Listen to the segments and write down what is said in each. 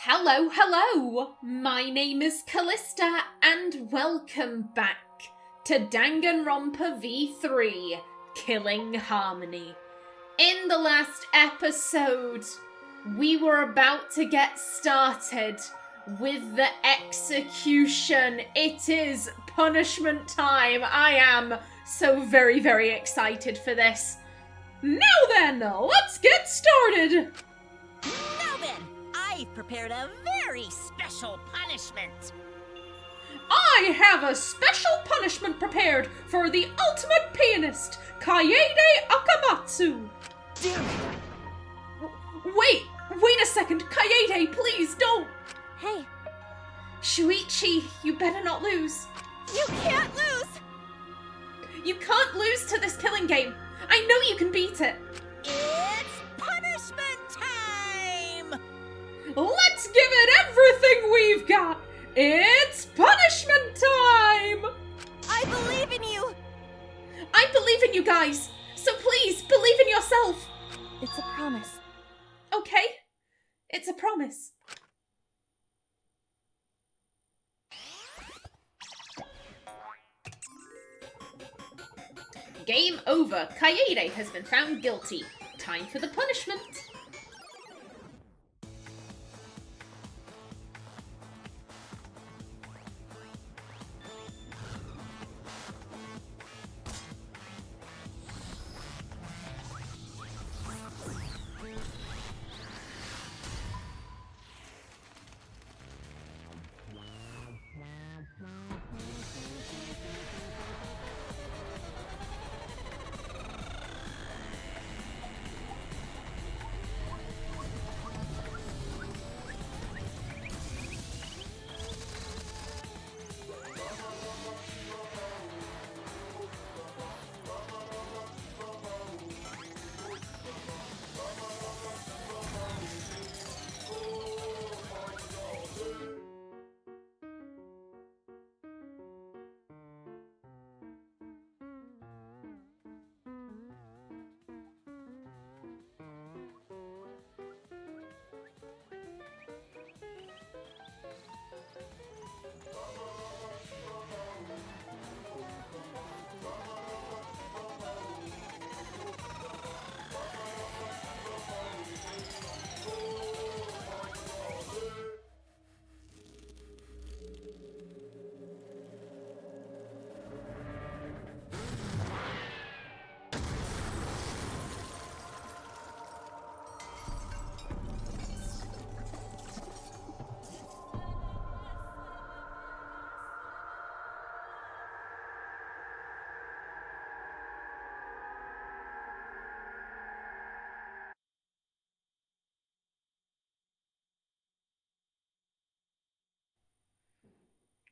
Hello, hello! My name is Callista, and welcome back to Danganronpa V3, Killing Harmony. In the last episode, we were about to get started with the execution. It is punishment time. I am so very, very excited for this. Now then, let's get started! Now then, I've prepared a very special punishment. I have a special punishment prepared for the ultimate pianist, Kaede Akamatsu. Damn it! Wait a second, Kaede, please don't. Hey, Shuichi, you better not lose. you can't lose! You can't lose to this killing game. I know you can beat it. It's punishment time! Let's give it everything we've got. It's punishment time. I believe in you! I believe in you guys, so please believe in yourself. It's a promise. Okay, it's a promise. Game over. Kaede has been found guilty. Time for the punishment.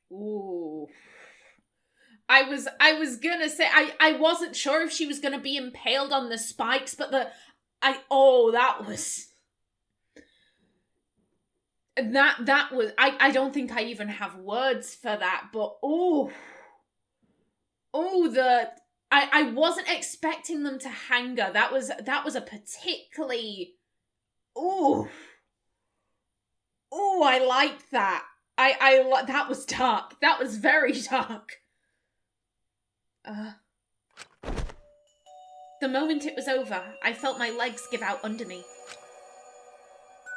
Ooh. I was gonna say I wasn't sure if she was gonna be impaled on the spikes, but that was I don't think I even have words for that, but I wasn't expecting them to hang her. That was a particularly I liked that. That was dark. That was very dark. The moment it was over, I felt my legs give out under me.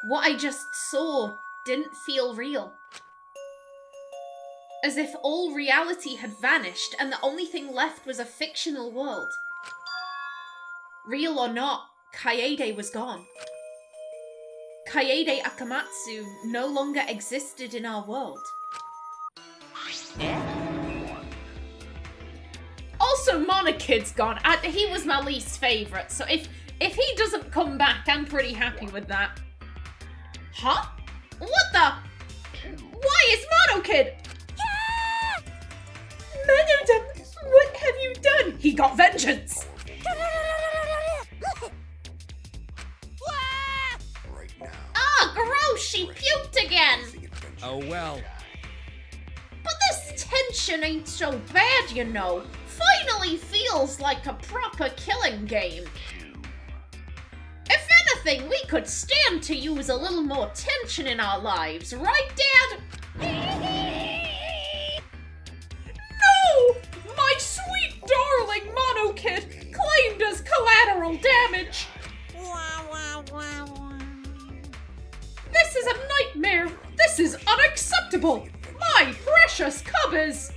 What I just saw didn't feel real. As if all reality had vanished and the only thing left was a fictional world. Real or not, Kaede was gone. Kaede Akamatsu no longer existed in our world. Also, Monokid's gone. He was my least favourite, so if he doesn't come back, I'm pretty happy with that. Huh? What the? Why is Monokid? Monodon, what have you done? He got vengeance. Gross, she puked again! Oh well. But this tension ain't so bad, you know. Finally feels like a proper killing game. If nothing, we could stand to use a little more tension in our lives, right, Dad? No! My sweet darling Mono Kid claimed as collateral damage! This is a nightmare! This is unacceptable! My precious cub is...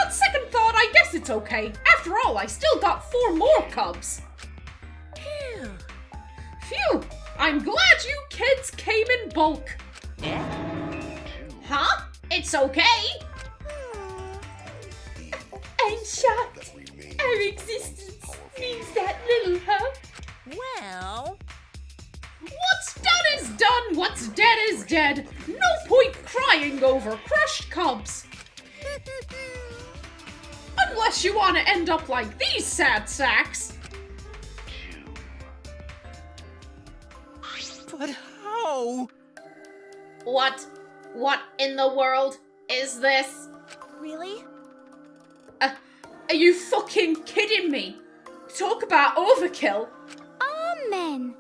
On second thought, I guess it's okay. After all, I still got 4 more cubs. Phew. Phew! I'm glad you kids came in bulk. Huh? It's okay. I'm shocked. Our existence means that little, huh? Well... What's done is done, what's dead is dead. No point crying over crushed cubs. Unless you want to end up like these sad sacks. But how? What in the world is this? Really? Are you fucking kidding me? Talk about overkill. Amen.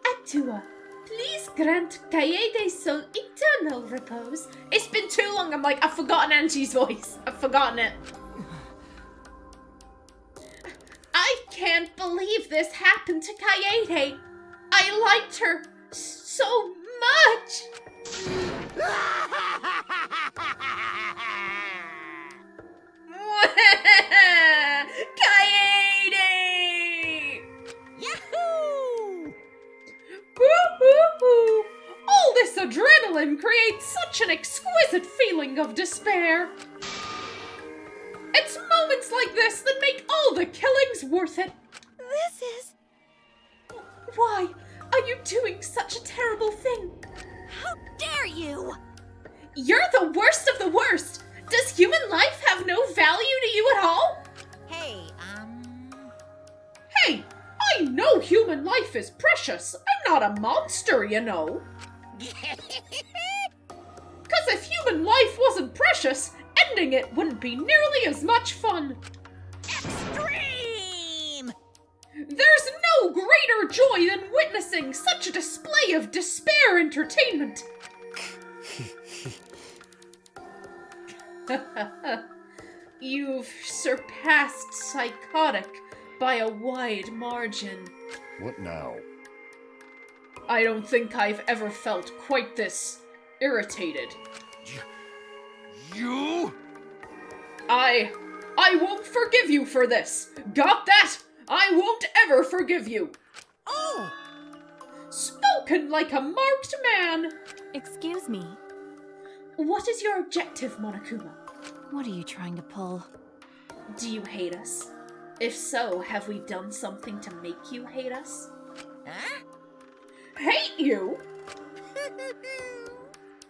Atua, please grant Kaede soul eternal repose. It's been too long, I've forgotten Angie's voice. I've forgotten it. I can't believe this happened to Kaede. I liked her so much. Kaede! Yahoo! Woo-hoo-hoo! All this adrenaline creates such an exquisite feeling of despair. It's moments like this that make all the killings worth it. This is... Why are you doing such a terrible thing? How dare you! You're the worst of the worst! Does human life have no value to you at all? Hey, Hey, I know human life is precious. I'm not a monster, you know. Because if human life wasn't precious, ending it wouldn't be nearly as much fun. Extreme! There's no greater joy than witnessing such a display of despair entertainment. You've surpassed psychotic by a wide margin. What now? I don't think I've ever felt quite this irritated. You? I won't forgive you for this. Got that? I won't ever forgive you. Oh! Spoken like a marked man. Excuse me. What is your objective, Monokuma? What are you trying to pull? Do you hate us? If so, have we done something to make you hate us? Huh? Hate you?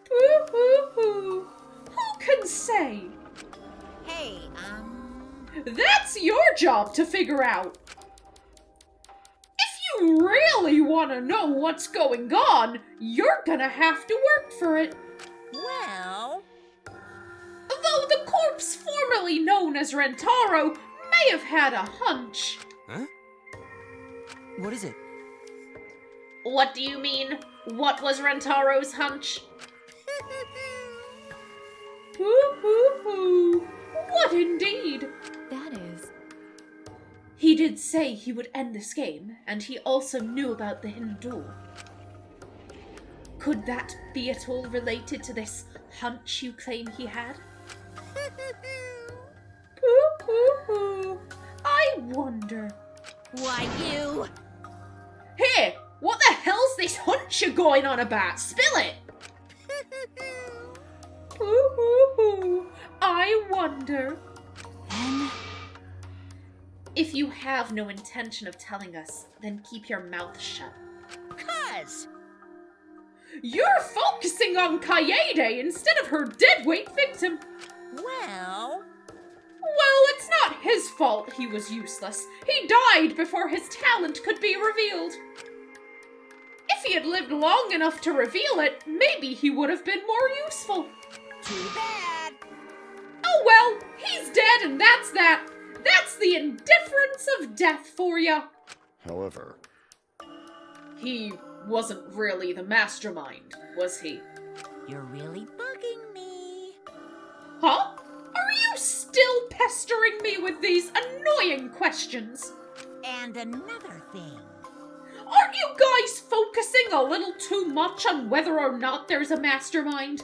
Boo-hoo-hoo. Who can say? Hey, That's your job to figure out. If you really want to know what's going on, you're gonna have to work for it. well... Though the corpse formerly known as Rentaro may have had a hunch. Huh? What is it? What do you mean? What was Rentaro's hunch? Hoo-hoo-hoo. What indeed? That is... He did say he would end this game, and he also knew about the hidden door. Could that be at all related to this hunch you claim he had? Hoo-hoo-hoo. I wonder. Why, you... Hey, what the hell's this hunch you're going on about? Spill it! Hoo-hoo-hoo. I wonder. Then... If you have no intention of telling us, then keep your mouth shut. 'Cause... You're focusing on Kaede instead of her deadweight victim. well... Well, it's not his fault he was useless. He died before his talent could be revealed. If he had lived long enough to reveal it, maybe he would have been more useful. Too bad. Oh well, he's dead and that's that. That's the indifference of death for ya. However, He wasn't really the mastermind, was he? You're really bugging me. Huh? Are you still pestering me with these annoying questions? And another thing. Aren't you guys focusing a little too much on whether or not there's a mastermind?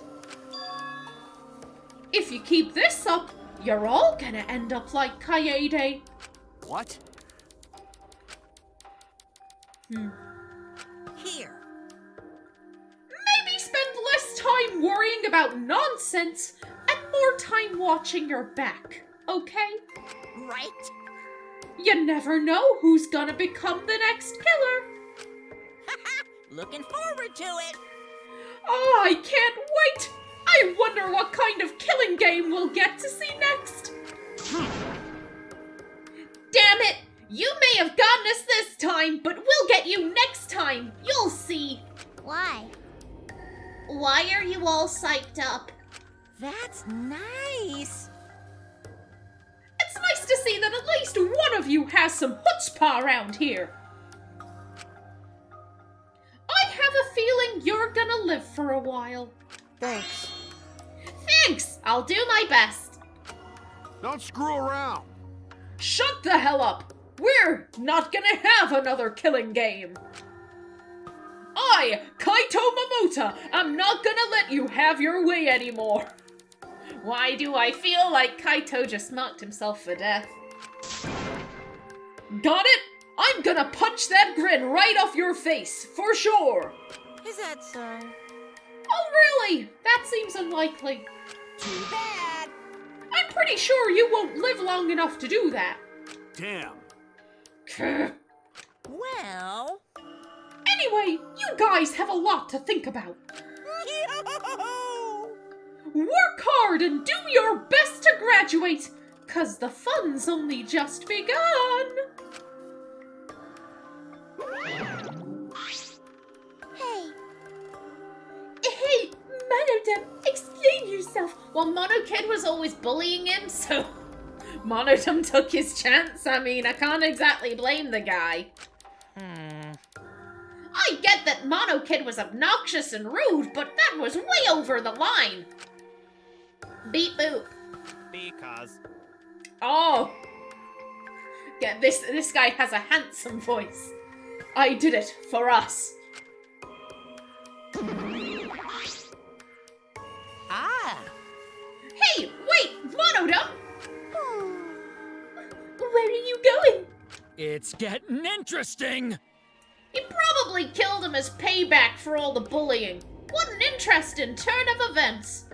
If you keep this up, you're all gonna end up like Kaede. What? Here. Maybe spend less time worrying about nonsense and more time watching your back, okay? Right? You never know who's gonna become the next killer. Looking forward to it. Oh, I can't wait! I wonder what kind of killing game we'll get to see next. Damn it! You may have gotten us this time, but we'll get you next time. You'll see. Why? Why are you all psyched up? That's nice. It's nice to see that at least one of you has some chutzpah around here. I have a feeling you're gonna live for a while. Thanks. Thanks! I'll do my best. don't screw around. Shut the hell up! We're not gonna have another killing game. I, Kaito Momota, am not gonna let you have your way anymore. Why do I feel like Kaito just knocked himself for death? Got it? I'm gonna punch that grin right off your face, for sure. Is that so? Oh, really? That seems unlikely. Too bad. I'm pretty sure you won't live long enough to do that. Damn. Well. Anyway, you guys have a lot to think about. Work hard and do your best to graduate, 'cause the fun's only just begun. Hey, Monodum, explain yourself. Well, Mono Kid was always bullying him, so Monodum took his chance. I mean, I can't exactly blame the guy. I get that Mono Kid was obnoxious and rude, but that was way over the line. Beep boop. Because. Oh. Yeah, this guy has a handsome voice. I did it for us. Ah. Hey, wait, Monodum! Where are you going? It's getting interesting! He probably killed him as payback for all the bullying. What an interesting turn of events.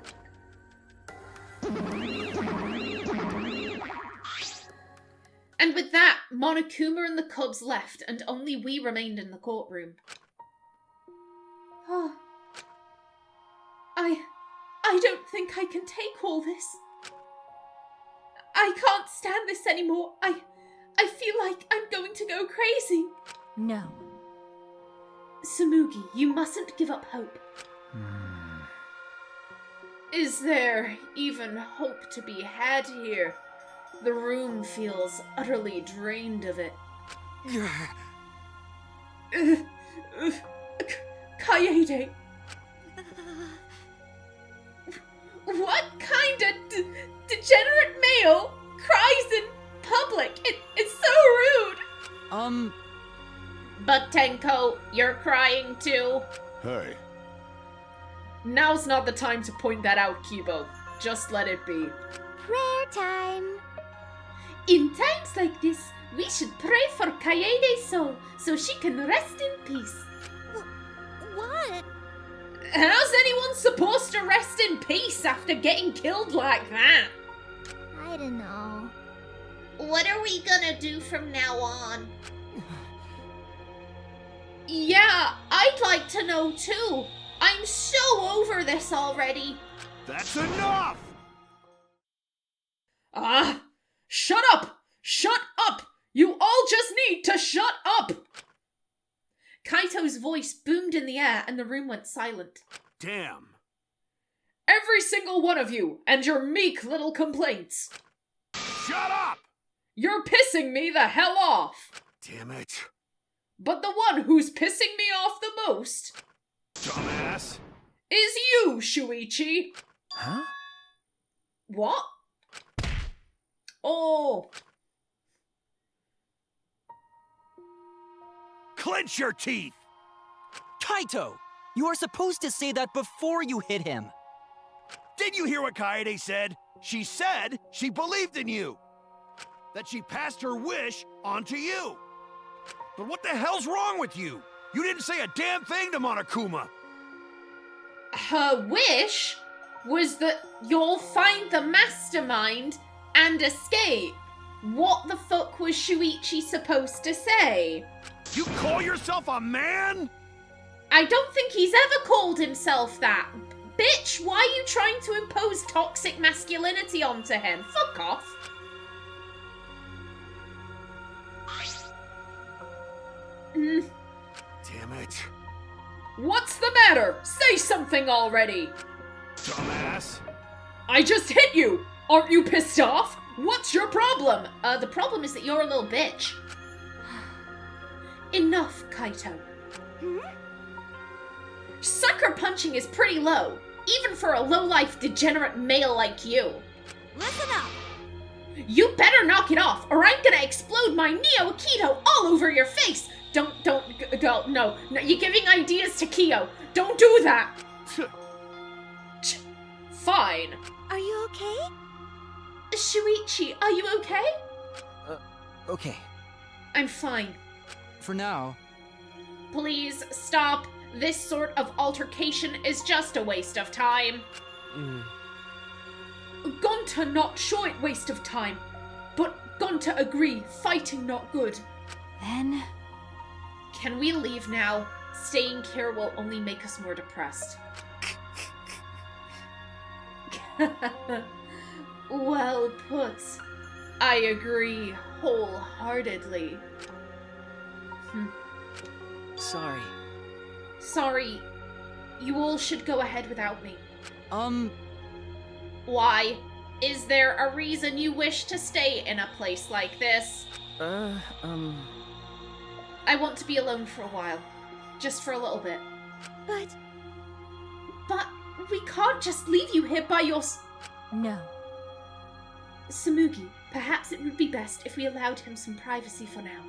And with that, Monokuma and the Cubs left, and only we remained in the courtroom. Oh. I don't think I can take all this. I can't stand this anymore. I feel like I'm going to go crazy. No. Samugi, you mustn't give up hope. Is there even hope to be had here? The room feels utterly drained of it. Kaede. What kind of degenerate male cries in public? It's so rude. But Tenko, you're crying too. Hey, Now's not the time to point that out, Kibo. Just let it be. Prayer time. In times like this, we should pray for Kaede's soul so she can rest in peace. What? How's anyone supposed to rest in peace after getting killed like that? I don't know. What are we gonna do from now on? Yeah, I'd like to know too. I'm so over this already. that's enough! Ah, shut up! Shut up! You all just need to shut up! Kaito's voice boomed in the air and the room went silent. Damn. Every single one of you, and your meek little complaints. Shut up! You're pissing me the hell off! Damn it. But the one who's pissing me off the most Dumbass. is you, Shuichi. Huh? What? Oh. Clench your teeth. Kaito! You are supposed to say that before you hit him. Didn't you hear what Kaede said? She said she believed in you. That she passed her wish on to you. But what the hell's wrong with you? You didn't say a damn thing to Monokuma. Her wish was that you'll find the mastermind and escape. What the fuck was Shuichi supposed to say? You call yourself a man? I don't think he's ever called himself that. Bitch, why are you trying to impose toxic masculinity onto him? Fuck off. Damn it. What's the matter? Say something already. Dumbass. I just hit you. Aren't you pissed off? What's your problem? The problem is that you're a little bitch. Enough, Kaito. Sucker punching is pretty low, even for a low-life degenerate male like you. Listen up! You better knock it off, or I'm gonna explode my Neo Akito all over your face! Don't, go, no, you're giving ideas to Kyo. Don't do that! Fine. Are you okay? Shuichi, are you okay? Okay. I'm fine. For now. Please, stop. This sort of altercation is just a waste of time. Gonta not sure it waste of time, but Gonta agree, fighting not good. Then... Can we leave now? Staying here will only make us more depressed. Well put. I agree wholeheartedly. Sorry. Sorry. You all should go ahead without me. Why? Is there a reason you wish to stay in a place like this? I want to be alone for a while. Just for a little bit. But But we can't just leave you here by No. Samugi, perhaps it would be best if we allowed him some privacy for now.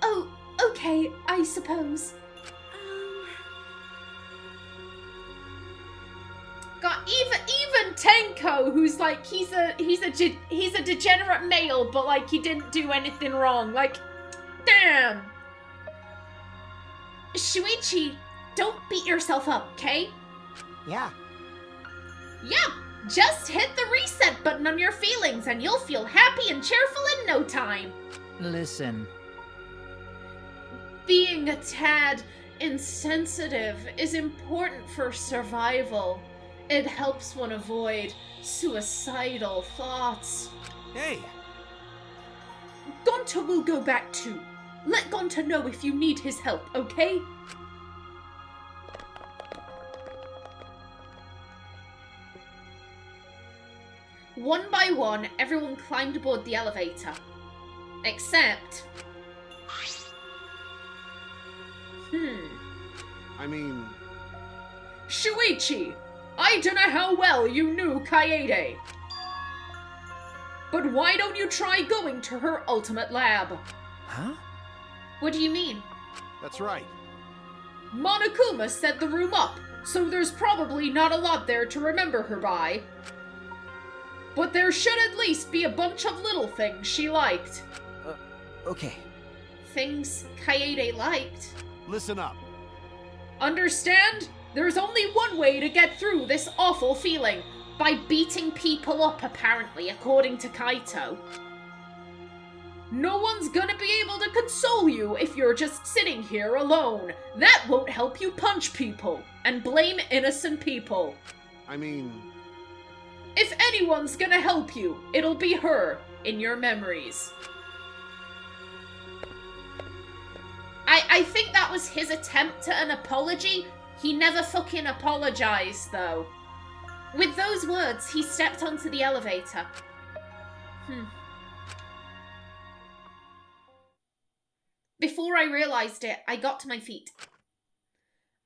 Oh, okay, I suppose. Got even Tenko, who's like he's a degenerate male, but like he didn't do anything wrong. Like, damn. Shuichi, don't beat yourself up, okay? Yeah. Yeah, just hit the reset button on your feelings, and you'll feel happy and cheerful in no time. Listen. Being a tad insensitive is important for survival. It helps one avoid suicidal thoughts. Hey, Gonta will go back too. Let Gonta know if you need his help, okay? One by one, everyone climbed aboard the elevator. Except... I mean, Shuichi! I don't know how well you knew Kaede. But why don't you try going to her ultimate lab? Huh? What do you mean? that's right. Monokuma set the room up, so there's probably not a lot there to remember her by. But there should at least be a bunch of little things she liked. Okay. Things Kaede liked. Listen up. Understand? There's only one way to get through this awful feeling. By beating people up, apparently, according to Kaito. No one's gonna be able to console you if you're just sitting here alone. That won't help you punch people and blame innocent people. I mean, If anyone's gonna help you, it'll be her in your memories. I think that was his attempt at an apology. He never fucking apologized, though. With those words, he stepped onto the elevator. Before I realised it, I got to my feet.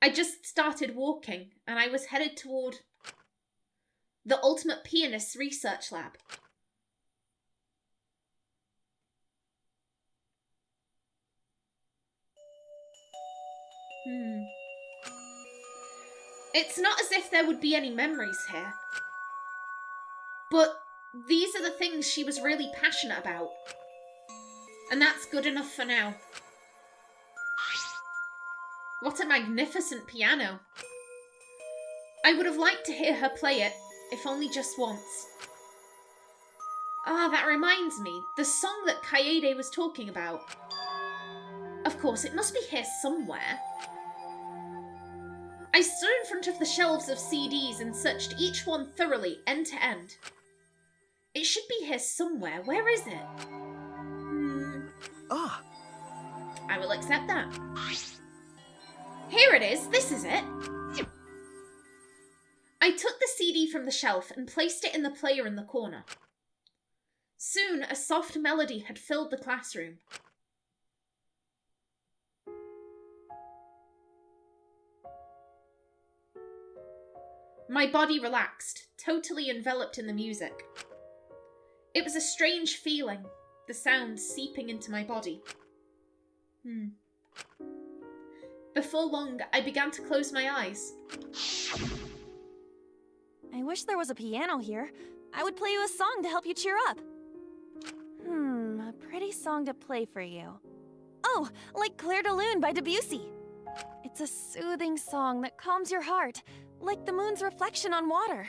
I just started walking, and I was headed toward the Ultimate Pianist's research lab. It's not as if there would be any memories here. But these are the things she was really passionate about. And that's good enough for now. What a magnificent piano. I would have liked to hear her play it, if only just once. Ah, that reminds me, the song that Kaede was talking about. Of course, it must be here somewhere. I stood in front of the shelves of CDs and searched each one thoroughly, end to end. It should be here somewhere. Where is it? Ah! I will accept that. Here it is. This is it. I took the CD from the shelf and placed it in the player in the corner. Soon, a soft melody had filled the classroom. My body relaxed, totally enveloped in the music. It was a strange feeling, the sounds seeping into my body. Before long, I began to close my eyes. I wish there was a piano here. I would play you a song to help you cheer up. A pretty song to play for you. Oh, like Clair de Lune by Debussy. It's a soothing song that calms your heart, like the moon's reflection on water.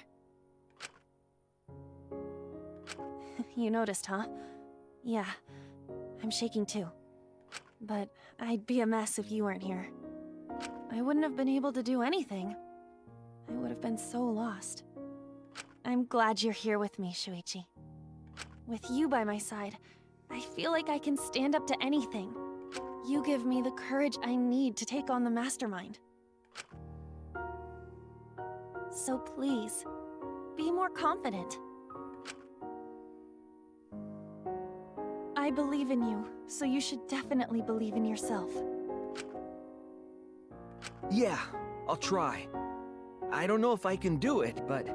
You noticed, huh? Yeah, I'm shaking too. But I'd be a mess if you weren't here. I wouldn't have been able to do anything. I would have been so lost. I'm glad you're here with me, Shuichi. With you by my side, I feel like I can stand up to anything. You give me the courage I need to take on the Mastermind. So please, be more confident. I believe in you, so you should definitely believe in yourself. Yeah, I'll try. I don't know if I can do it, but...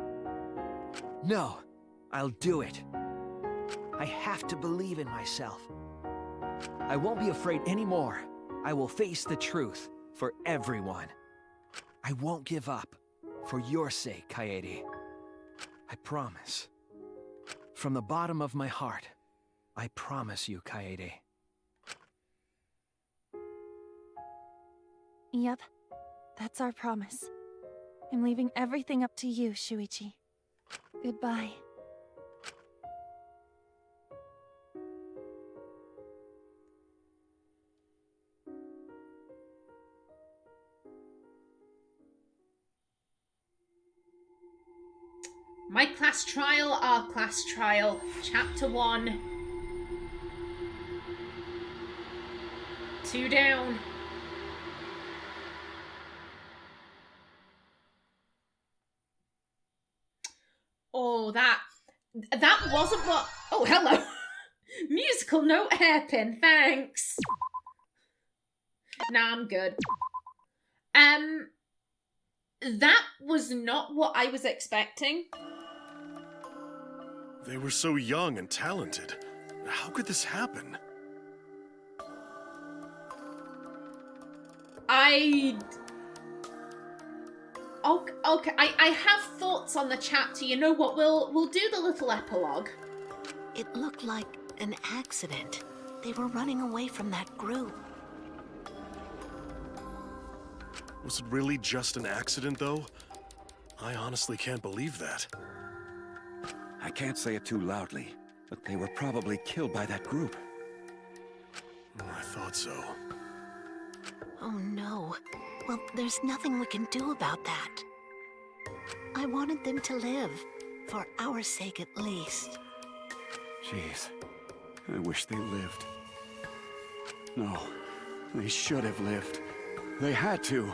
No, I'll do it. I have to believe in myself. I won't be afraid anymore. I will face the truth for everyone. I won't give up. For your sake, Kaede. I promise. From the bottom of my heart, I promise you, Kaede. Yep, that's our promise. I'm leaving everything up to you, Shuichi. Goodbye. My class trial, our class trial, chapter 1. 2 down. Oh, that wasn't what... Oh, hello. Musical note hairpin, thanks. Nah, I'm good. That was not what I was expecting. They were so young and talented. How could this happen? Okay, I have thoughts on the chapter. You know what? We'll do the little epilogue. It looked like an accident. They were running away from that group. Was it really just an accident, though? I honestly can't believe that. I can't say it too loudly, but they were probably killed by that group. I thought so. Oh no. Well, there's nothing we can do about that. I wanted them to live, for our sake at least. Jeez, I wish they lived. No, they should have lived. They had to.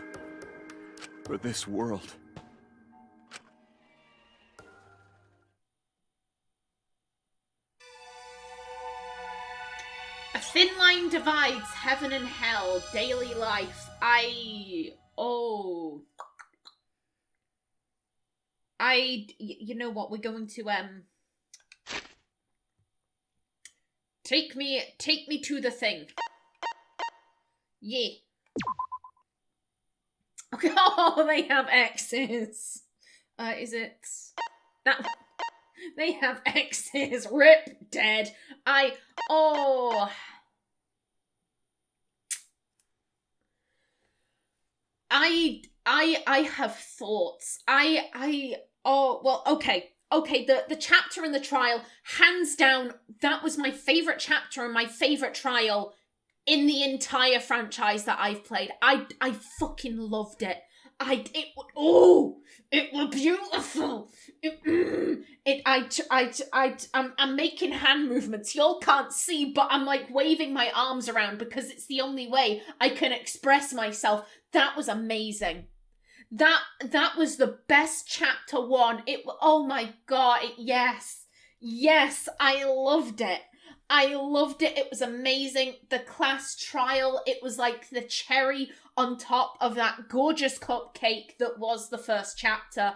For this world. Thin line divides heaven and hell, daily life. You know what, we're going to, take me to the thing. Yeah. Okay, oh, they have X's. Is it... that... They have X's. Rip, dead. I have thoughts. Okay, the chapter in the trial, hands down, that was my favourite chapter and my favourite trial in the entire franchise that I've played. I fucking loved it. It was beautiful. I'm making hand movements. Y'all can't see, but I'm like waving my arms around because it's the only way I can express myself. That was amazing. That was the best chapter 1. Oh my god, yes, I loved it. It was amazing. The class trial, it was like the cherry on top of that gorgeous cupcake that was the first chapter.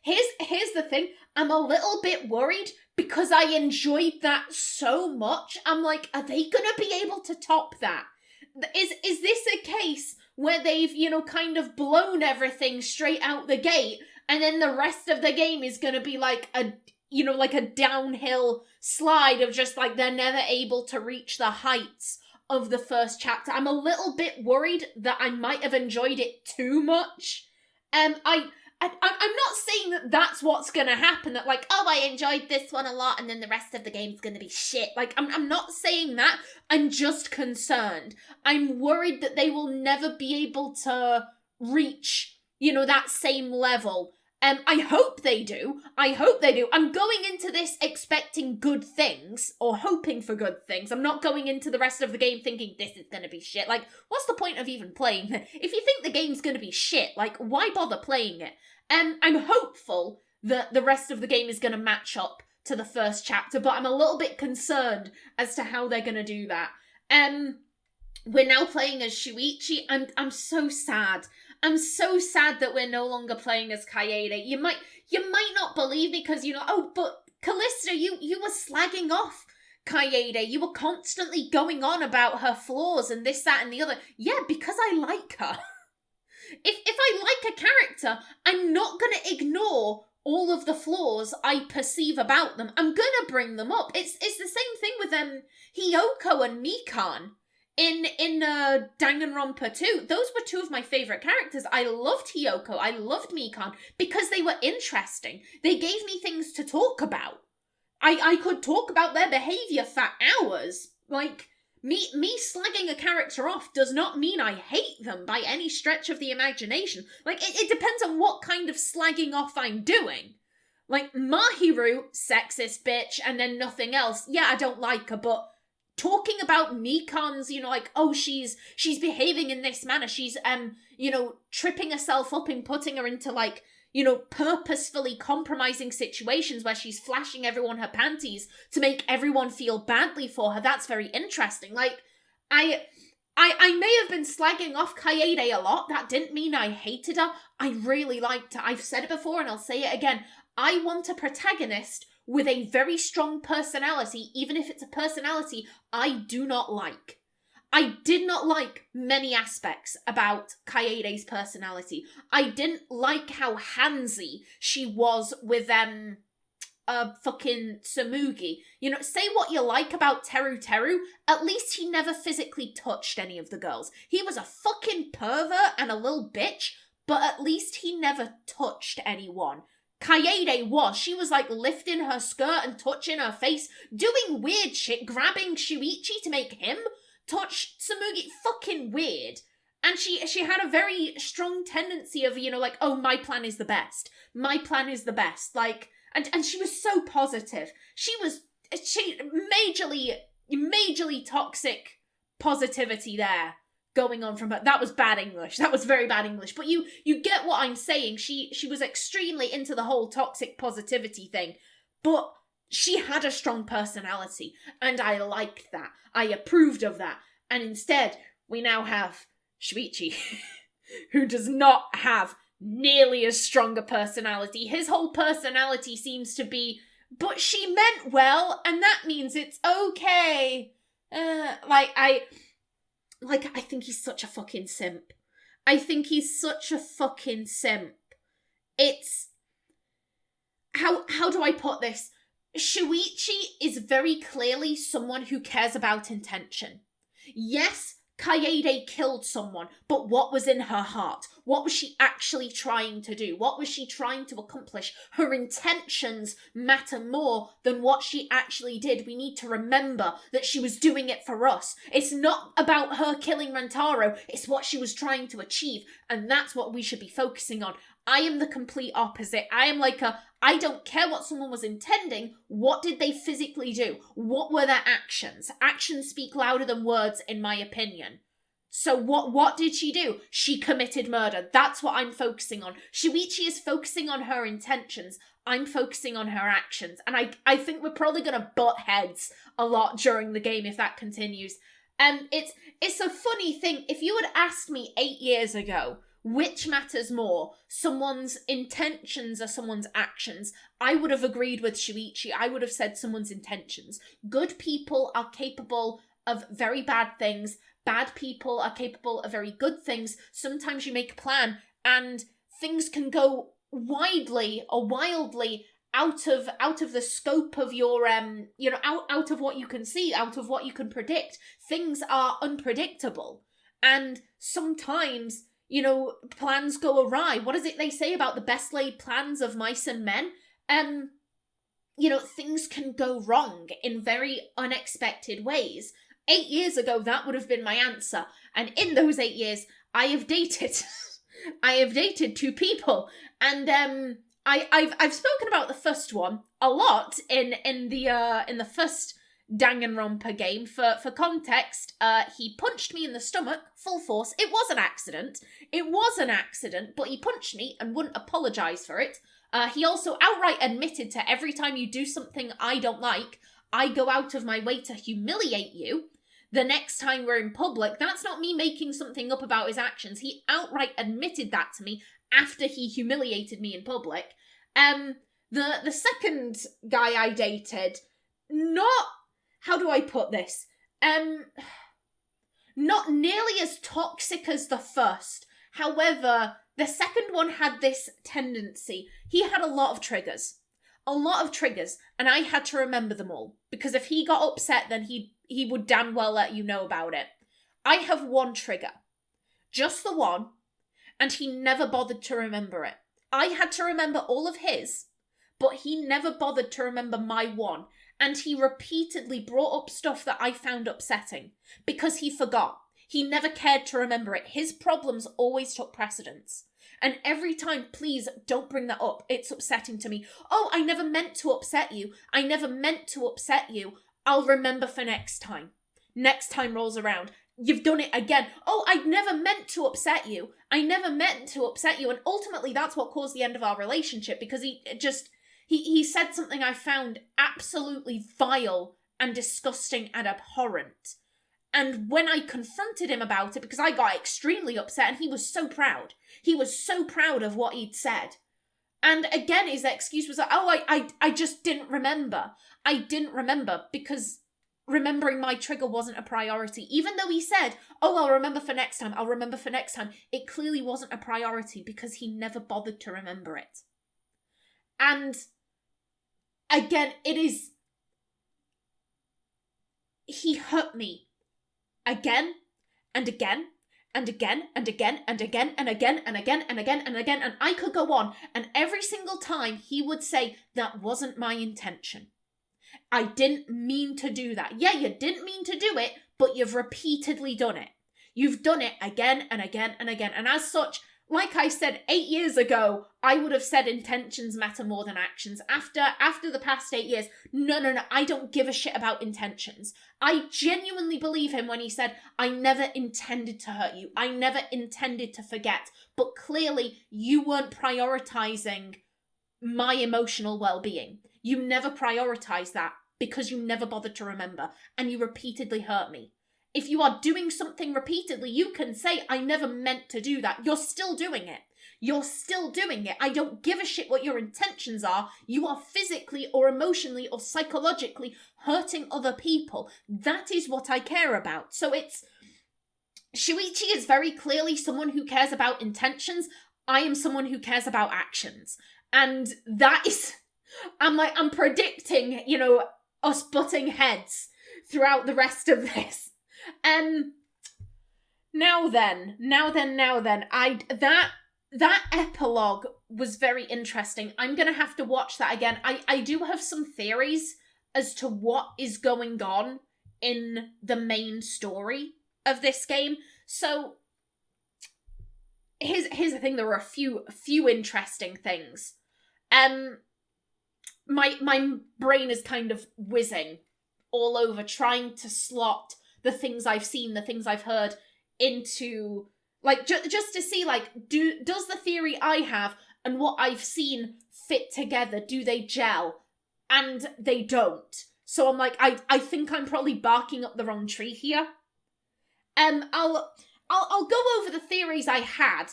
Here's the thing, I'm a little bit worried because I enjoyed that so much. I'm like, are they gonna be able to top that? Is this a case where they've, kind of blown everything straight out the gate, and then the rest of the game is gonna be like a downhill slide of just like they're never able to reach the heights of the first chapter? I'm a little bit worried that I might have enjoyed it too much. I'm not saying that that's what's gonna happen, that like, oh, I enjoyed this one a lot and then the rest of the game's gonna be shit. Like, I'm not saying that. I'm just concerned. I'm worried that they will never be able to reach, that same level. I hope they do. I'm going into this expecting good things, or hoping for good things. I'm not going into the rest of the game thinking this is going to be shit. Like, what's the point of even playing it? If you think the game's going to be shit, like, why bother playing it? I'm hopeful that the rest of the game is going to match up to the first chapter, but I'm a little bit concerned as to how they're going to do that. We're now playing as Shuichi. I'm so sad. I'm so sad that we're no longer playing as Kaede. You might not believe me because, but Callista, you were slagging off Kaede. You were constantly going on about her flaws and this, that, and the other. Yeah, because I like her. If I like a character, I'm not going to ignore all of the flaws I perceive about them. I'm going to bring them up. It's the same thing with Hiyoko and Mikan. In Danganronpa 2, those were two of my favourite characters. I loved Hiyoko, I loved Mikan, because they were interesting. They gave me things to talk about. I could talk about their behaviour for hours. Like, me slagging a character off does not mean I hate them by any stretch of the imagination. Like, it depends on what kind of slagging off I'm doing. Like, Mahiru, sexist bitch, and then nothing else. Yeah, I don't like her, but talking about Mikan's, she's behaving in this manner, she's, tripping herself up and putting her into, purposefully compromising situations where she's flashing everyone her panties to make everyone feel badly for her. That's very interesting. Like, I may have been slagging off Kaede a lot. That didn't mean I hated her. I really liked her. I've said it before and I'll say it again. I want a protagonist with a very strong personality, even if it's a personality I do not like. I did not like many aspects about Kaede's personality. I didn't like how handsy she was with fucking Tsurugi. Say what you like about Teru, at least he never physically touched any of the girls. He was a fucking pervert and a little bitch, but at least he never touched anyone. Kaede was. She was like lifting her skirt and touching her face, doing weird shit, grabbing Shuichi to make him touch Tsurugi. Fucking weird. And she had a very strong tendency of, oh, my plan is the best. My plan is the best. Like, and she was so positive. She majorly toxic positivity there going on from her. That was bad English. That was very bad English. But you get what I'm saying. She was extremely into the whole toxic positivity thing. But she had a strong personality, and I liked that. I approved of that. And instead, we now have Shuichi, who does not have nearly as strong a personality. His whole personality seems to be, but she meant well, and that means it's okay. I think he's such a fucking simp. I think he's such a fucking simp. It's... How do I put this? Shuichi is very clearly someone who cares about intention. Yes, Kaede killed someone, but what was in her heart? What was she actually trying to do? What was she trying to accomplish? Her intentions matter more than what she actually did. We need to remember that she was doing it for us. It's not about her killing Rentaro, it's what she was trying to achieve, and that's what we should be focusing on. I am the complete opposite. I am I don't care what someone was intending. What did they physically do? What were their actions? Actions speak louder than words, in my opinion. So what did she do? She committed murder. That's what I'm focusing on. Shuichi is focusing on her intentions. I'm focusing on her actions. And I think we're probably going to butt heads a lot during the game if that continues. It's a funny thing. If you had asked me 8 years ago, which matters more, someone's intentions or someone's actions, I would have agreed with Shuichi. I would have said someone's intentions. Good people are capable of very bad things. Bad people are capable of very good things. Sometimes you make a plan and things can go widely or wildly out of the scope of your out of what you can see, out of what you can predict. Things are unpredictable, and sometimes plans go awry. What is it they say about the best laid plans of mice and men? Things can go wrong in very unexpected ways. 8 years ago, that would have been my answer. And in those 8 years, I have dated. I have dated 2 people. And I've spoken about the first one a lot in the first Danganronpa game. For context, he punched me in the stomach, full force. It was an accident. But he punched me and wouldn't apologise for it. He also outright admitted to every time you do something I don't like, I go out of my way to humiliate you. The next time we're in public, that's not me making something up about his actions. He outright admitted that to me after he humiliated me in public. The second guy I dated, how do I put this? Not nearly as toxic as the first. However, the second one had this tendency. He had a lot of triggers. And I had to remember them all. Because if he got upset, then he would damn well let you know about it. I have one trigger. Just the one. And he never bothered to remember it. I had to remember all of his, but he never bothered to remember my one. And he repeatedly brought up stuff that I found upsetting. Because he forgot. He never cared to remember it. His problems always took precedence. And every time, please don't bring that up. It's upsetting to me. Oh, I never meant to upset you. I'll remember for next time. Next time rolls around. You've done it again. Oh, I never meant to upset you. And ultimately, that's what caused the end of our relationship, because he said something I found absolutely vile and disgusting and abhorrent. And when I confronted him about it, because I got extremely upset, and he was so proud. He was so proud of what he'd said. And again, his excuse was, I just didn't remember. I didn't remember because remembering my trigger wasn't a priority. Even though he said, I'll remember for next time. It clearly wasn't a priority because he never bothered to remember it. And again, he hurt me. Again and again and again and again and again and again and again and again and again, and I could go on, and every single time he would say, that wasn't my intention. I didn't mean to do that. Yeah, you didn't mean to do it, but you've repeatedly done it. You've done it again and again and again, and as such, like I said 8 years ago, I would have said intentions matter more than actions. After the past 8 years, no, I don't give a shit about intentions. I genuinely believe him when he said, I never intended to hurt you. I never intended to forget. But clearly, you weren't prioritizing my emotional well-being. You never prioritize that because you never bothered to remember, and you repeatedly hurt me. If you are doing something repeatedly, you can say, I never meant to do that. You're still doing it. You're still doing it. I don't give a shit what your intentions are. You are physically or emotionally or psychologically hurting other people. That is what I care about. So it's... Shuichi is very clearly someone who cares about intentions. I am someone who cares about actions. And that is... I'm predicting, us butting heads throughout the rest of this. Now then, that epilogue was very interesting. I'm gonna have to watch that again. I do have some theories as to what is going on in the main story of this game. So here's the thing, there were a few interesting things. My brain is kind of whizzing all over trying to slot the things I've seen, the things I've heard into, like, just to see, like, does the theory I have and what I've seen fit together? Do they gel? And they don't. So I'm like, I think I'm probably barking up the wrong tree here. I'll go over the theories I had.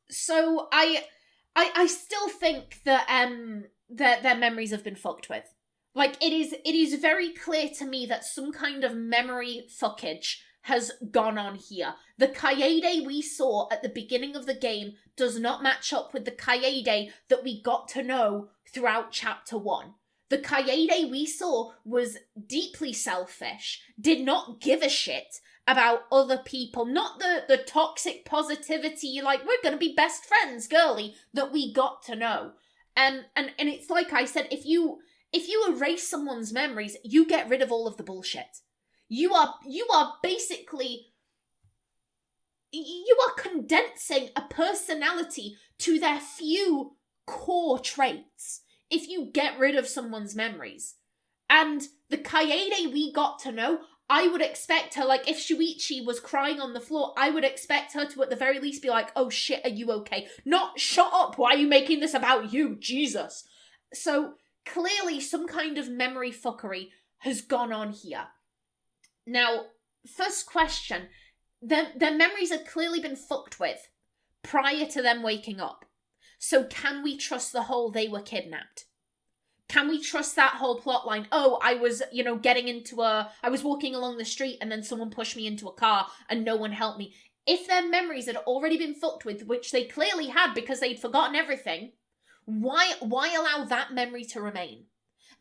So I still think that their memories have been fucked with. Like, it is very clear to me that some kind of memory fuckage has gone on here. The Kaede we saw at the beginning of the game does not match up with the Kaede that we got to know throughout Chapter 1. The Kaede we saw was deeply selfish, did not give a shit about other people, not the toxic positivity, like, we're gonna be best friends, girly, that we got to know. And it's like I said, if you erase someone's memories, you get rid of all of the bullshit. You are basically, you are condensing a personality to their few core traits if you get rid of someone's memories. And the Kaede we got to know, I would expect her, like, if Shuichi was crying on the floor, I would expect her to at the very least be like, oh shit, are you okay? Not, shut up, why are you making this about you, Jesus? So, clearly some kind of memory fuckery has gone on here. Now, first question, their memories have clearly been fucked with prior to them waking up. So can we trust the whole they were kidnapped? Can we trust that whole plot line? Oh, I was, I was walking along the street and then someone pushed me into a car and no one helped me. If their memories had already been fucked with, which they clearly had because they'd forgotten everything, why allow that memory to remain?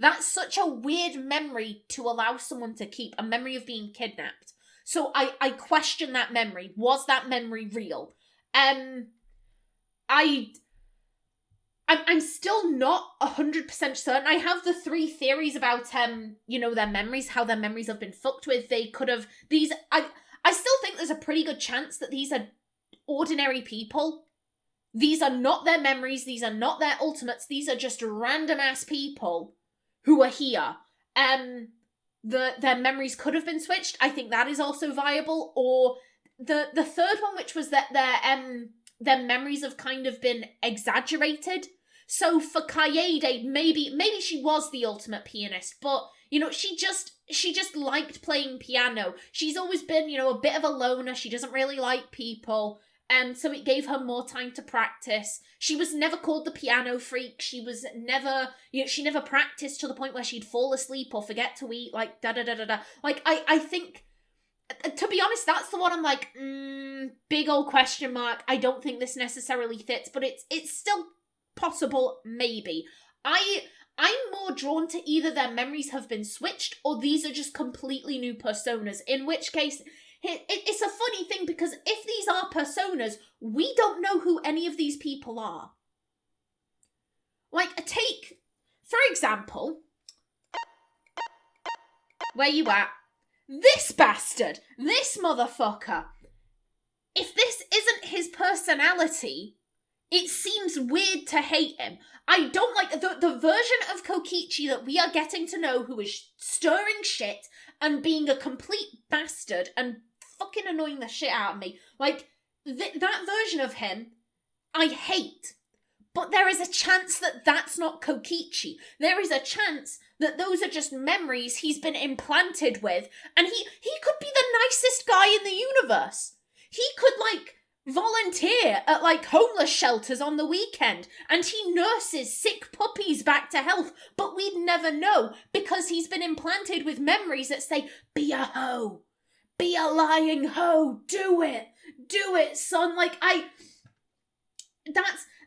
That's such a weird memory to allow someone to keep, a memory of being kidnapped. So I question that memory. Was that memory real? I'm still not 100% certain. I have the 3 theories about, their memories, how their memories have been fucked with. They could have, I still think there's a pretty good chance that these are ordinary people. These are not their memories, these are not their ultimates, these are just random-ass people who are here. Their memories could have been switched. I think that is also viable. Or the third one, which was that their memories have kind of been exaggerated. So for Kaede, maybe she was the ultimate pianist, but she just liked playing piano. She's always been, a bit of a loner. She doesn't really like people. So it gave her more time to practice. She was never called the piano freak. She was never, she never practiced to the point where she'd fall asleep or forget to eat, like, da-da-da-da-da. Like, I think, to be honest, that's the one I'm like, big old question mark. I don't think this necessarily fits, but it's still possible, maybe. I'm more drawn to either their memories have been switched or these are just completely new personas, in which case, it's a funny thing because if these are personas, we don't know who any of these people are. Like, take, for example, where you at? This bastard! This motherfucker! If this isn't his personality, it seems weird to hate him. I don't like the version of Kokichi that we are getting to know who is stirring shit and being a complete bastard and fucking annoying the shit out of me. Like, that version of him, I hate. But there is a chance that that's not Kokichi. There is a chance that those are just memories he's been implanted with, and he could be the nicest guy in the universe. He could, like, volunteer at, like, homeless shelters on the weekend, and he nurses sick puppies back to health, but we'd never know, because he's been implanted with memories that say, be a hoe. Be a lying hoe. Do it, son. Like,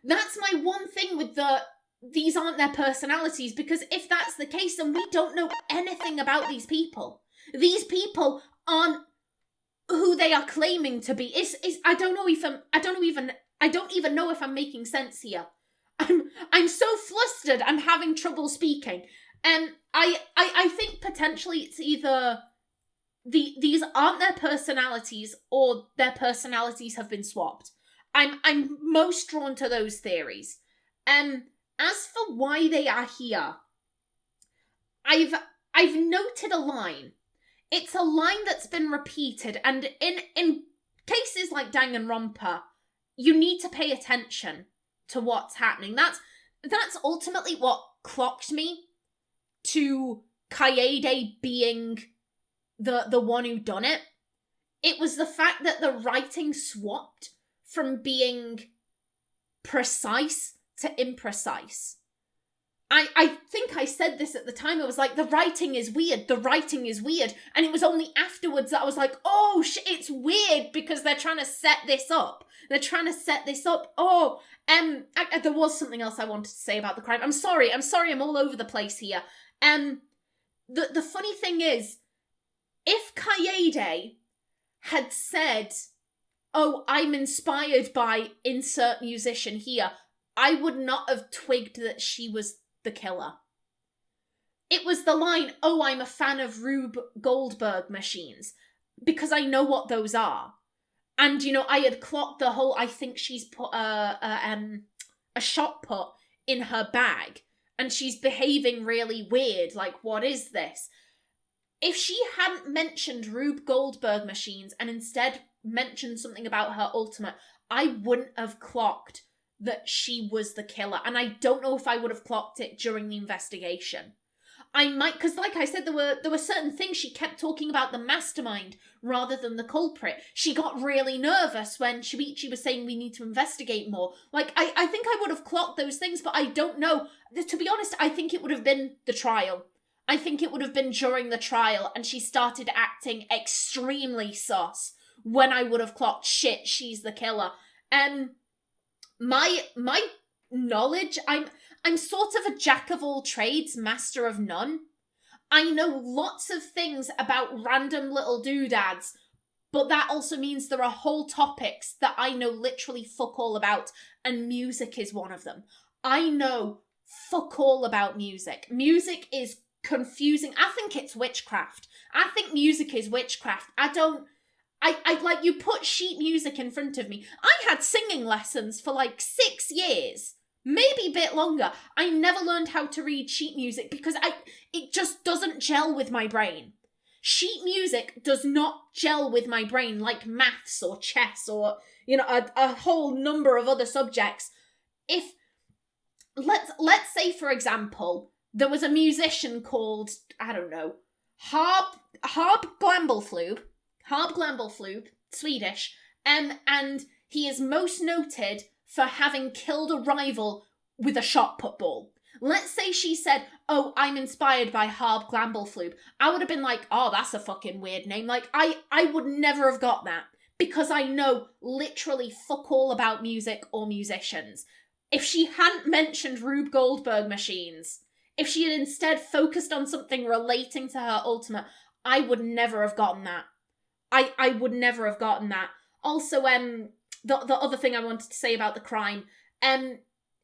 that's my one thing with these aren't their personalities, because if that's the case, then we don't know anything about these people. These people aren't who they are claiming to be. I don't even know if I'm making sense here. I'm so flustered, I'm having trouble speaking. And I think potentially it's either these aren't their personalities, or their personalities have been swapped. I'm most drawn to those theories. As for why they are here, I've noted a line. It's a line that's been repeated, and in cases like Danganronpa, you need to pay attention to what's happening. That's ultimately what clocked me to Kaede being the one who done it. It was the fact that the writing swapped from being precise to imprecise. I think I said this at the time. I was like, the writing is weird. And it was only afterwards that I was like, oh, it's weird because they're trying to set this up. Oh, there was something else I wanted to say about the crime. I'm sorry, I'm all over the place here. The funny thing is, if Kaede had said, oh, I'm inspired by insert musician here, I would not have twigged that she was the killer. It was the line, oh, I'm a fan of Rube Goldberg machines, because I know what those are. And, I had clocked the whole, I think she's put a shot put in her bag, and she's behaving really weird, like, what is this? If she hadn't mentioned Rube Goldberg machines and instead mentioned something about her ultimate, I wouldn't have clocked that she was the killer. And I don't know if I would have clocked it during the investigation. I might, because like I said, there were certain things she kept talking about the mastermind rather than the culprit. She got really nervous when Shuichi was saying we need to investigate more. Like, I think I would have clocked those things, but I don't know. To be honest, I think it would have been the trial. I think it would have been during the trial, and she started acting extremely sus when I would have clocked, shit, she's the killer. My knowledge, I'm sort of a jack of all trades, master of none. I know lots of things about random little doodads, but that also means there are whole topics that I know literally fuck all about, and music is one of them. I know fuck all about music. Music is confusing. I think it's witchcraft. I think music is witchcraft. I like, you put sheet music in front of me. I had singing lessons for like 6 years, maybe a bit longer. I never learned how to read sheet music because it just doesn't gel with my brain. Sheet music does not gel with my brain like maths or chess or, a whole number of other subjects. If, let's say, for example, there was a musician called, I don't know, Harb Glambleflube, Swedish, and he is most noted for having killed a rival with a shot put ball. Let's say she said, oh, I'm inspired by Harb Glambleflube. I would have been like, oh, that's a fucking weird name. Like, I would never have got that, because I know literally fuck all about music or musicians. If she hadn't mentioned Rube Goldberg machines, if she had instead focused on something relating to her ultimate, I would never have gotten that. I would never have gotten that. Also, the other thing I wanted to say about the crime,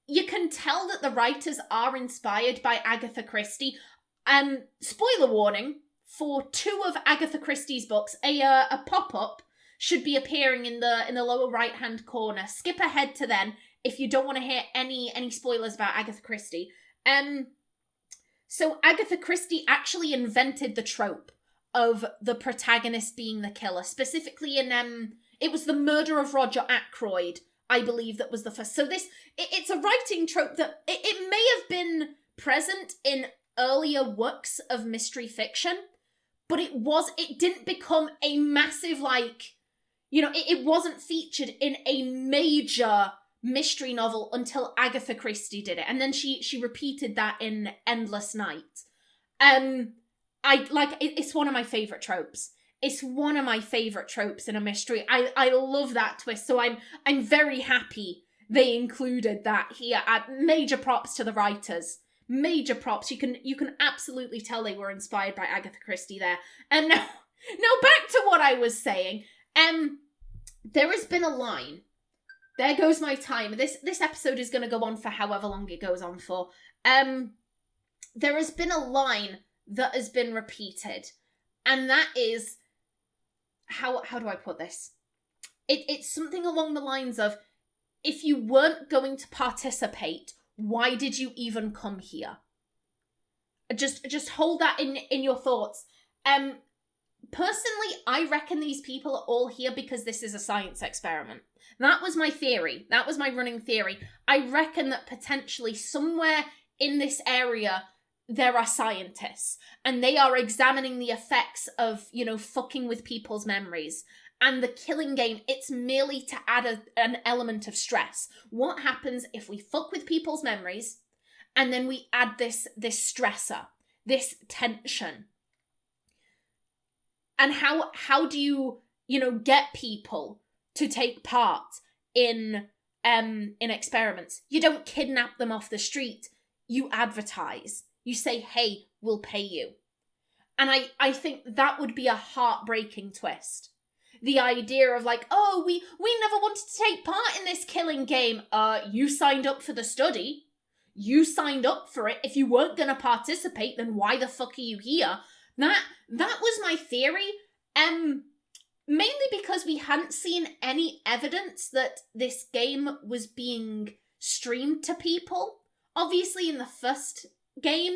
you can tell that the writers are inspired by Agatha Christie. Spoiler warning, for 2 of Agatha Christie's books, a pop-up should be appearing in the lower right-hand corner. Skip ahead to then if you don't want to hear any spoilers about Agatha Christie. So Agatha Christie actually invented the trope of the protagonist being the killer, specifically in, it was The Murder of Roger Ackroyd I believe that was the first. So it's a writing trope that it may have been present in earlier works of mystery fiction, but it didn't become a massive, like, you know, it wasn't featured in a major mystery novel until Agatha Christie did it. And then she repeated that in Endless Night. It's one of my favorite tropes. It's one of my favorite tropes in a mystery. I love that twist. So I'm very happy they included that here. Major props to the writers. Major props. You can absolutely tell they were inspired by Agatha Christie there. And now back to what I was saying. There has been a line. There goes my time. This episode is going to go on for however long it goes on for. There has been a line that has been repeated, and that is, how do I put this? It's something along the lines of, if you weren't going to participate, why did you even come here? Just hold that in your thoughts. Personally, I reckon these people are all here because this is a science experiment. That was my theory. That was my running theory. I reckon that potentially somewhere in this area there are scientists, and they are examining the effects of, you know, fucking with people's memories. And the killing game, it's merely to add an element of stress. What happens if we fuck with people's memories, and then we add this stressor, this tension? And how do you get people to take part in experiments? You don't kidnap them off the street. You advertise. You say, hey, we'll pay you. And I think that would be a heartbreaking twist. The idea of like, oh, we never wanted to take part in this killing game. You signed up for the study. You signed up for it. If you weren't going to participate, then why the fuck are you here? That was my theory. Mainly because we hadn't seen any evidence that this game was being streamed to people. Obviously, in the first game,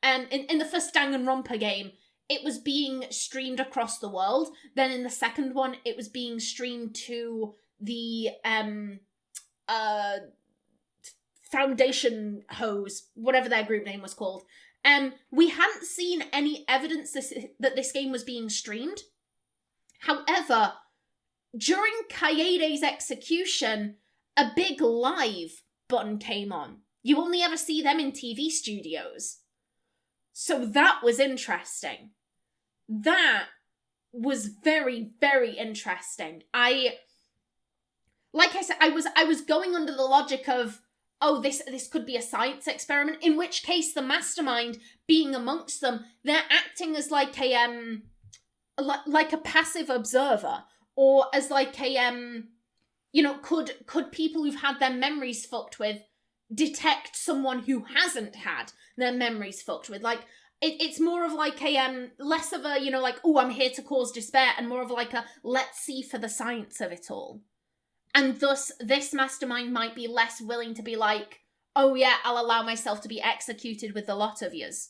in the first Danganronpa game, it was being streamed across the world. Then in the second one, it was being streamed to the Foundation Hose, whatever their group name was called. We hadn't seen any evidence that this game was being streamed. However, during Kaede's execution, a big live button came on. You only ever see them in TV studios. So that was interesting. That was very, very interesting. Like I said, I was going under the logic of, oh, this could be a science experiment, in which case the mastermind being amongst them, they're acting as like a passive observer, or as like a could people who've had their memories fucked with detect someone who hasn't had their memories fucked with? Like, it's more of like a less of a oh, I'm here to cause despair, and more of like a let's see for the science of it all. And thus, this mastermind might be less willing to be like, oh yeah, I'll allow myself to be executed with the lot of yous.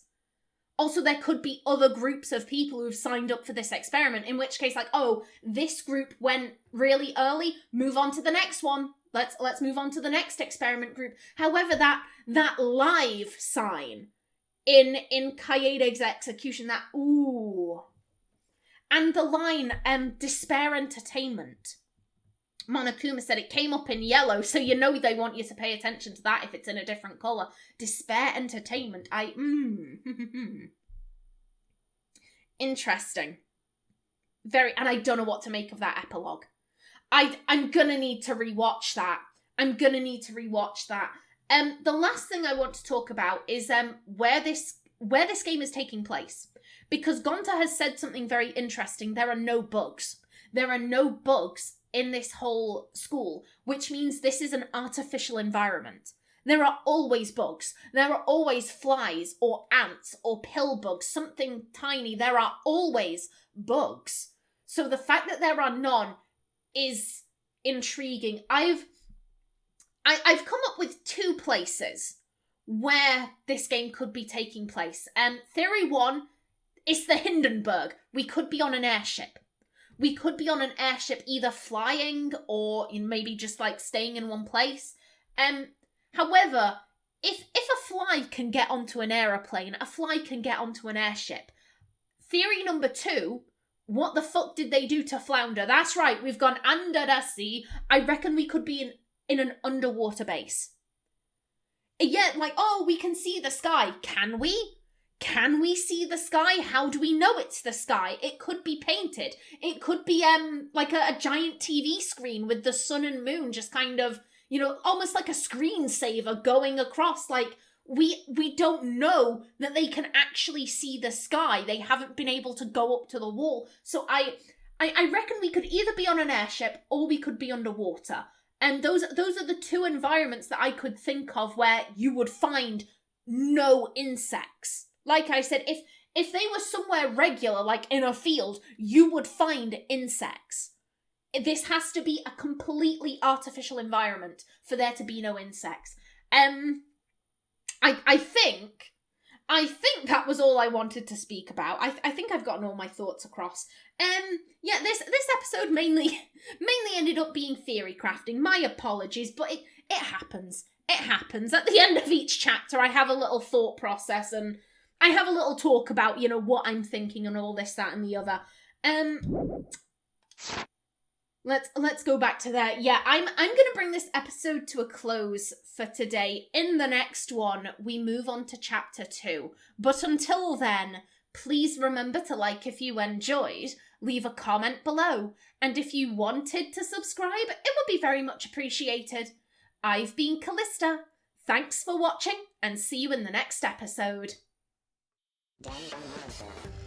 Also, there could be other groups of people who've signed up for this experiment, in which case, like, oh, this group went really early, move on to the next one. Let's move on to the next experiment group. However, that live sign in Kaede's execution, that ooh. And the line, despair entertainment. Monokuma said it came up in yellow, so you know they want you to pay attention to that if it's in a different colour. Despair entertainment. Interesting. Very, and I don't know what to make of that epilogue. I'm gonna need to rewatch that. The last thing I want to talk about is where this game is taking place. Because Gonta has said something very interesting. There are no bugs. There are no bugs in this whole school, which means this is an artificial environment. There are always bugs. There are always flies or ants or pill bugs, something tiny. There are always bugs. So the fact that there are none is intriguing. I've come up with two places where this game could be taking place. Theory one is the Hindenburg. We could be on an airship. We could be on an airship either flying or maybe just like staying in one place. However, if a fly can get onto an aeroplane, a fly can get onto an airship. Theory number 2, what the fuck did they do to Flounder? That's right, we've gone under the sea. I reckon we could be in an underwater base. Yeah, like, oh, we can see the sky. Can we? Can we see the sky? How do we know it's the sky? It could be painted. It could be like a giant TV screen with the sun and moon just kind of, almost like a screensaver going across. Like, we don't know that they can actually see the sky. They haven't been able to go up to the wall. So I reckon we could either be on an airship or we could be underwater. And those are the 2 environments that I could think of where you would find no insects. Like I said, if they were somewhere regular, like in a field, you would find insects. This has to be a completely artificial environment for there to be no insects. I think that was all I wanted to speak about. I think I've gotten all my thoughts across. Yeah, this episode mainly ended up being theory crafting. My apologies, but it happens. It happens. At the end of each chapter, I have a little thought process and I have a little talk about, what I'm thinking and all this, that, and the other. Let's go back to there. Yeah, I'm gonna bring this episode to a close for today. In the next one, we move on to chapter 2. But until then, please remember to like if you enjoyed, leave a comment below, and if you wanted to subscribe, it would be very much appreciated. I've been Kallista. Thanks for watching, and see you in the next episode. Danganronpa.